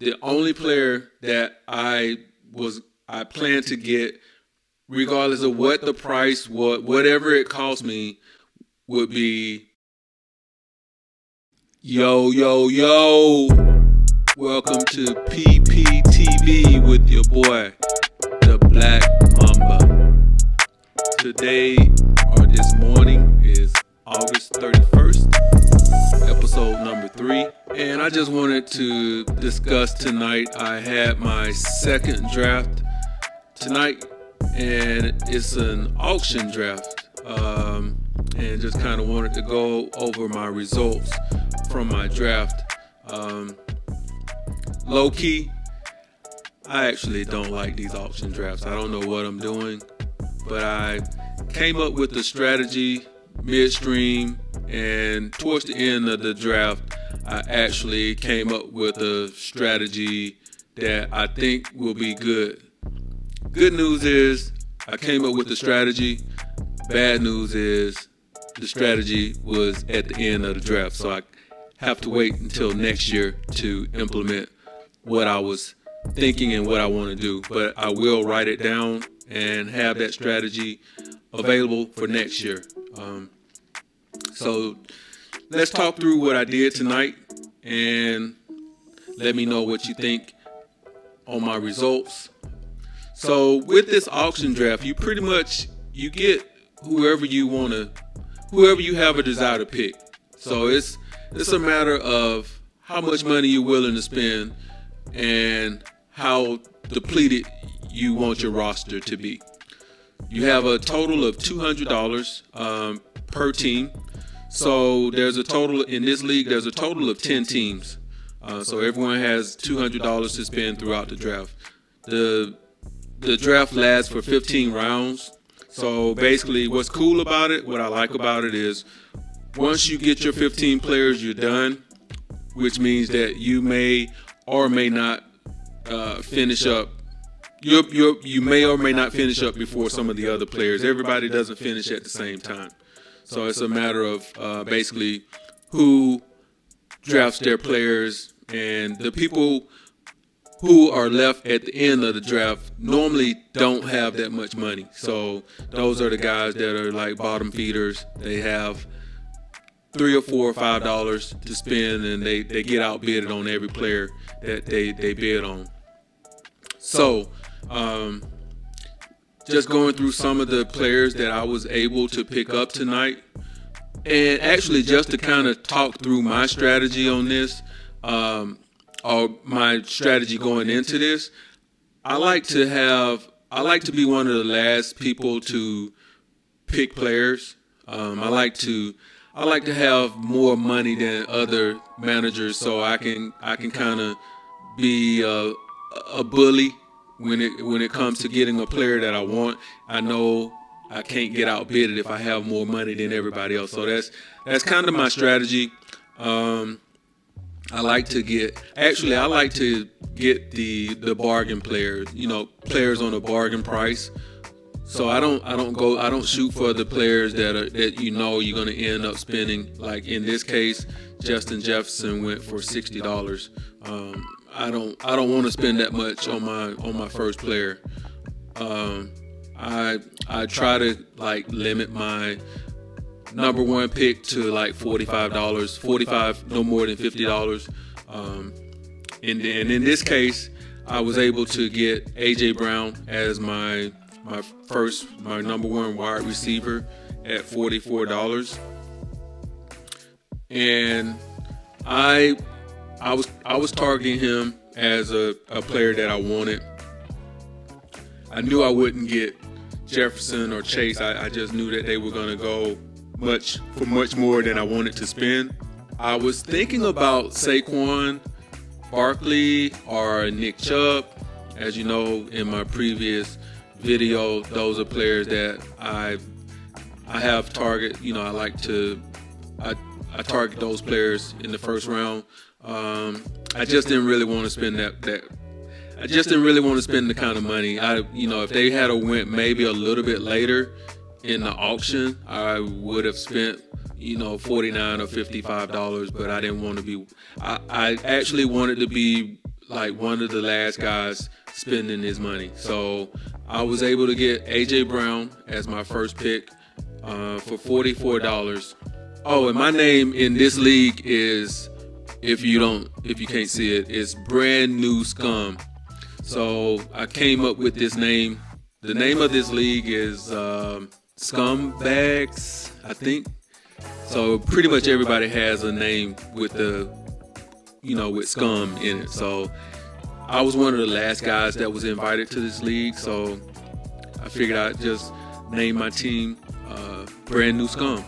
the only player that I plan to get, regardless of what the price, whatever it cost me, would be yo. Welcome to PPTV with your boy, the Black Mamba. Today, or this morning, is August 31st, episode number 3. And I just wanted to discuss tonight. I had my second draft tonight, and it's an auction draft. And just kind of wanted to go over my results from my draft. Low key, I actually don't like these auction drafts. I don't know what I'm doing, but I came up with a strategy midstream, and towards the end of the draft, I actually came up with a strategy that I think will be good. Good news is I came up with the strategy. Bad news is the strategy was at the end of the draft, so I have to wait until next year to implement what I was thinking and what I want to do. But I will write it down and have that strategy available for next year. So let's talk through what I did tonight and let me know what you think on my results. So with this auction draft, you pretty much you get whoever you have a desire to pick. So it's a matter of how much money you're willing to spend and how depleted you want your roster to be. You have a total of $200 per team. So there's a total in this league. There's a total of 10 teams. So everyone has $200 to spend throughout the draft. The draft lasts for 15 rounds. So basically, what's cool about it, what I like about it is, once you get your 15 players, you're done, which means that you may or may not finish up. You may or may not finish up before some of the other players. Everybody doesn't finish at the same time. So it's a matter of basically who drafts their players, and the people who are left at the end of the draft normally don't have that much money. So those are the guys that are like bottom feeders. They have $3 or $4 or $5 to spend, and they get outbid on every player that they bid on. So just going through some of the players that I was able to pick up tonight, and actually just to kind of talk through my strategy on this, or my strategy going into this. I like to be one of the last people to pick players. I like to have more money than other managers, so I can kind of be a bully when it comes to getting a player that I want. I know I can't get outbidded if I have more money than everybody else. So that's kind of my strategy. I like to get the bargain players, players on a bargain price. So I don't shoot for the players that you're going to end up spending. Like in this case, Justin Jefferson went for $60. I don't want to spend that much on my first player. I try to limit my number one pick to $45, no more than $50. And in this case, I was able to get AJ Brown as my number one wide receiver at $44. And I was targeting him as a player that I wanted. I knew I wouldn't get Jefferson or Chase. I just knew that they were going to go much more than I wanted to spend. I was thinking about Saquon Barkley or Nick Chubb. As you know, in my previous video, those are players that I have target. I target those players in the first round. I just didn't really want to spend I just didn't really want to spend the kind of money. If they had went maybe a little bit later in the auction, I would have spent $49 or $55, but I didn't want to be. I actually wanted to be like one of the last guys spending his money. So I was able to get A.J. Brown as my first pick for $44. Oh, and my name in this league is, if you can't see it, it's Brand New Scum. So I came up with this name. The name of this league is Scumbags, I think. So pretty much everybody has a name with with scum in it. So I was one of the last guys that was invited to this league. So I figured I'd just name my team Brand New Scum.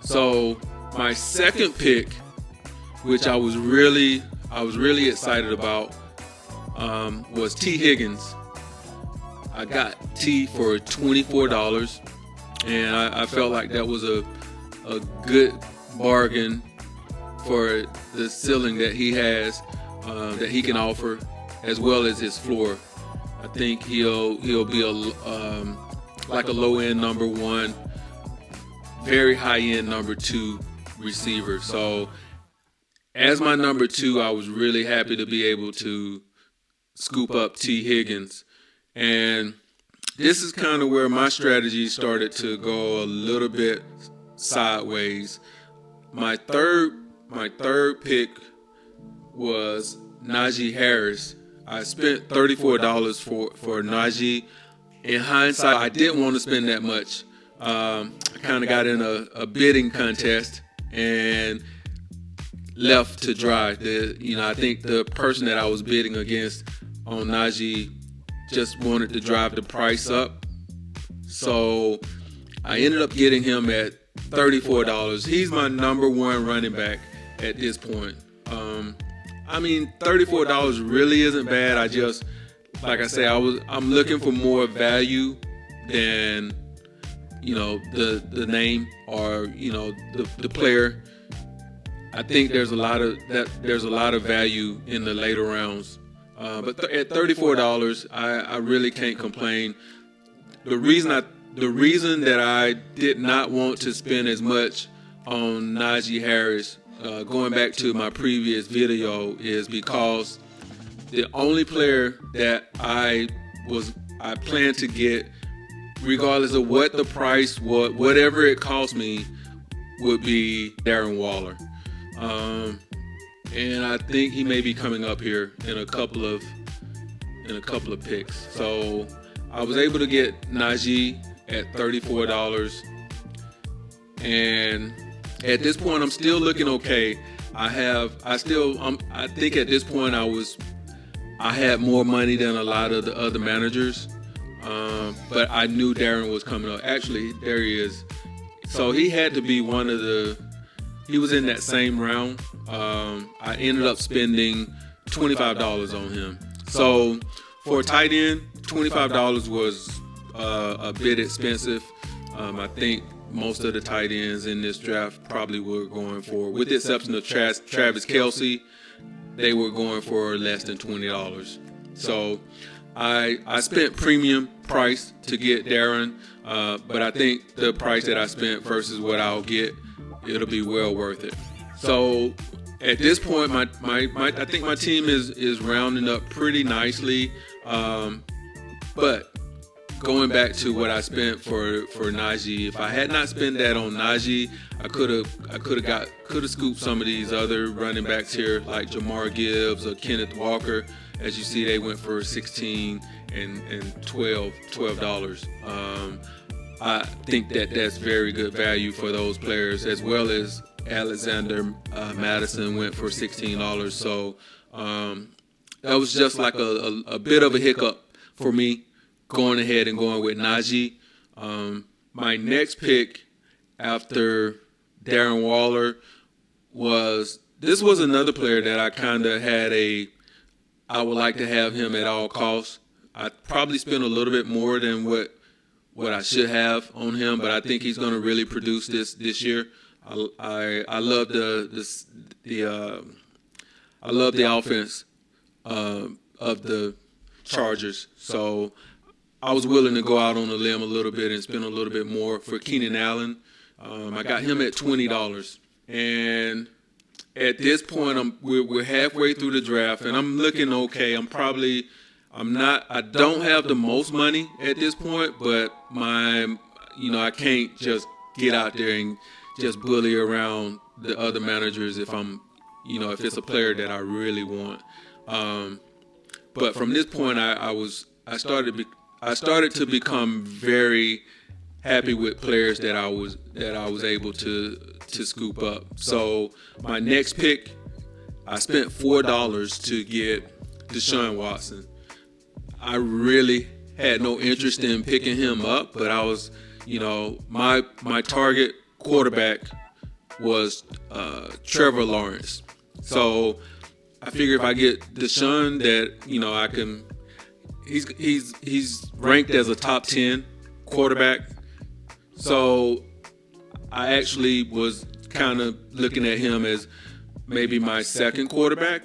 So my second pick, which I was really excited about, was T. Higgins. I got T for $24, and I felt like that was a good bargain for the ceiling that he has, that he can offer, as well as his floor. I think he'll be like a low end number one, very high end number two receiver. So as my number two, I was really happy to be able to scoop up T. Higgins. And this is kind of where my strategy started to go a little bit sideways. My third pick was Najee Harris. I spent $34 for Najee. In hindsight, I didn't want to spend that much. I kind of got in a bidding contest and left to dry. I think the person that I was bidding against on Najee just wanted to drive the price up. So I ended up getting him at $34. He's my number one running back at this point. $34 really isn't bad. I just, like I say, I'm looking for more value than the name or the player. I think there's a lot of value in the later rounds. But at $34, I really can't complain. The reason that I did not want to spend as much on Najee Harris, going back to my previous video, is because the only player that I planned to get, regardless of what the price was, whatever it cost me, would be Darren Waller. And I think he may be coming up here in a couple of picks. So I was able to get Najee at $34, and at this point I'm still looking okay. I think at this point I had more money than a lot of the other managers, but I knew Darren was coming up. Actually, there he is. So he had to be he was in that same round. I ended up spending $25 on him. So for a tight end, $25 was a bit expensive. I think most of the tight ends in this draft probably were going for, with the exception of Travis Kelce, they were going for less than $20. So I spent premium price to get Darren, but I think the price that I spent versus what I'll get, it'll be well worth it. So at this point, I think my team is rounding up pretty nicely. But going back to what I spent for Najee, if I had not spent that on Najee, I could have scooped some of these other running backs here, like Jamar Gibbs or Kenneth Walker. As you see, they went for $16 and $12. I think that's very good value for those players, as well as Alexander Madison went for $16. So that was just like a bit of a hiccup for me, going ahead and going with Najee. My next pick after Darren Waller was another player that I kind of had I would like to have him at all costs. I probably spent a little bit more than what I should have on him, but I think he's going to really produce this year. I love I love the offense of the Chargers, so I was willing to go out on a limb a little bit and spend a little bit more for Keenan Allen. I got him at $20, and at this point, we're halfway through the draft, and I'm looking okay. I don't have the most money at this point, but I can't just get out there and just bully around the other managers if if it's a player that I really want. But from this point, I started to become very happy with players that I was able to scoop up. So my next pick, I spent $4 to get Deshaun Watson. I really had no interest in picking him up, but I was, my target quarterback was Trevor Lawrence. So I figured if I get Deshaun, that I can. He's ranked as a top 10 quarterback. So I actually was kind of looking at him as maybe my second quarterback,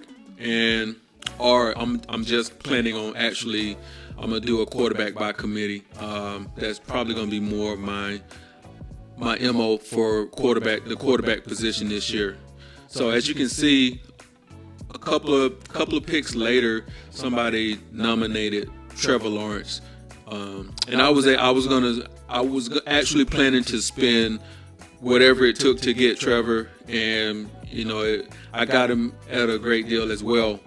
or I'm just planning on I'm gonna do a quarterback by committee. That's probably gonna be more of my MO for the quarterback position this year. So as you can see, a couple of picks later, somebody nominated Trevor Lawrence, and I was actually planning to spend whatever it took to get Trevor, and I got him at a great deal as well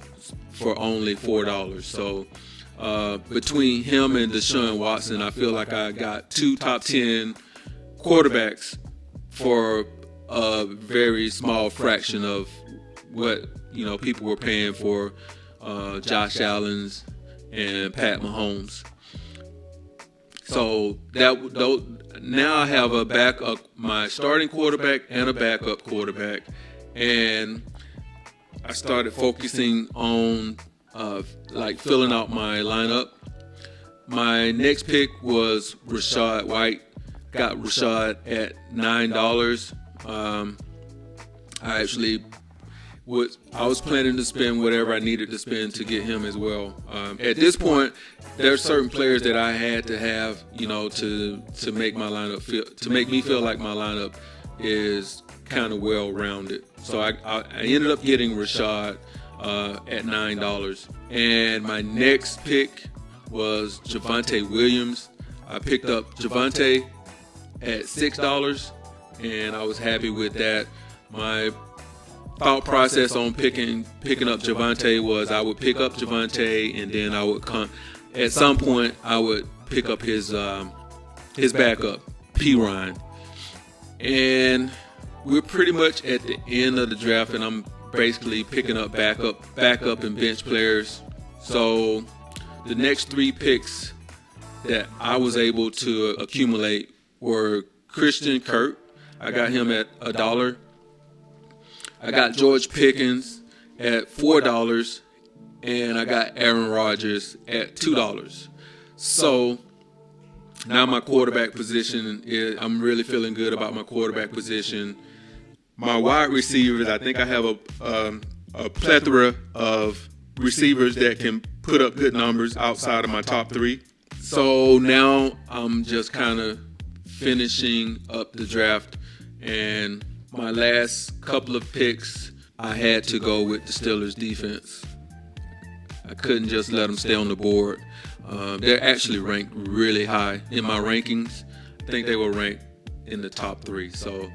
for only $4. So between him and Deshaun Watson, I feel like I got two top 10 quarterbacks for a very small fraction of what people were paying for Josh Allen's and Pat Mahomes. So now I have a backup, my starting quarterback and a backup quarterback, and I started focusing on filling out my lineup. My next pick was Rachaad White. Got Rachaad at $9. I was planning to spend whatever I needed to spend to get him as well. At this point, there are certain players that I had to have, to make my lineup to make me feel like my lineup is kind of well rounded. So I ended up getting Rachaad at $9, and my next pick was Javonte Williams. I picked up Javonte at $6, and I was happy with that. My thought process on picking up Javonte was I would pick up Javonte, and then I would at some point I would pick up his backup, P. Ryan. And we're pretty much at the end of the draft, and I'm basically picking up backup and bench players. So the next three picks that I was able to accumulate were Christian Kirk. I got him at $1. I got George Pickens at $4, and I got Aaron Rodgers at $2. So now my quarterback position I'm really feeling good about my quarterback position. My wide receivers, I think I have a plethora of receivers that can put up good numbers outside of my top three. So now I'm just kind of finishing up the draft, and my last couple of picks, I had to go with the Steelers defense. I couldn't just let them stay on the board. They're actually ranked really high in my rankings. I think they were ranked in the top 3. So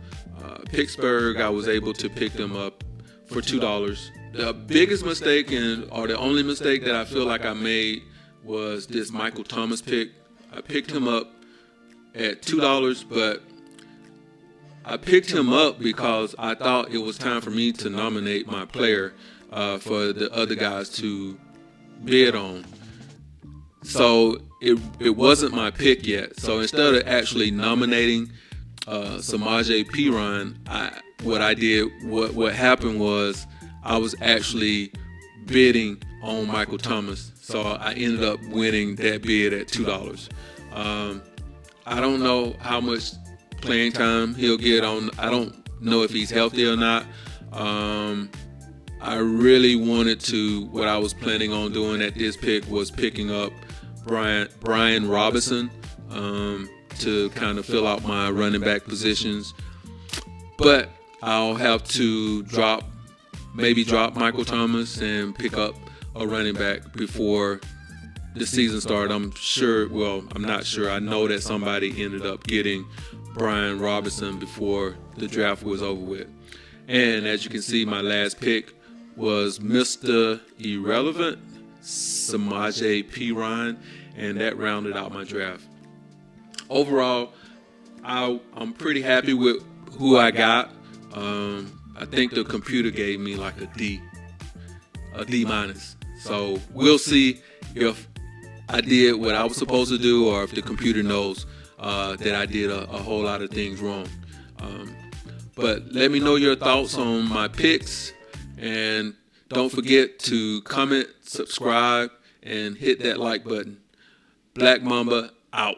Pittsburgh, I was able to pick them up for $2. The biggest mistake, or the only mistake that I feel like I made, was this Michael Thomas pick. I picked him up at $2, but I picked him up because I thought it was time for me to nominate my player for the other guys to bid on. So it wasn't my pick yet. So instead of actually nominating Samaje Perine, what happened was I was actually bidding on Michael Thomas. So I ended up winning that bid at $2. I don't know how much playing time he'll get on. I don't know if he's healthy or not. I really wanted to, what I was planning on doing at this pick was picking up Brian Robinson to kind of fill out my running back positions. But I'll have to drop maybe drop Michael Thomas and pick up a running back before the season started. I'm not sure. I know that somebody ended up getting Brian Robinson before the draft was over with. And as you can see, my last pick was Mr. Irrelevant, Samaje Perine, and that rounded out my draft. Overall, I'm pretty happy with who I got. I think the computer gave me like a D minus. So we'll see if I did what I was supposed to do, or if the computer knows that I did a whole lot of things wrong. But let me know your thoughts on my picks, and don't forget to comment, subscribe, and hit that like button. Black Mamba out.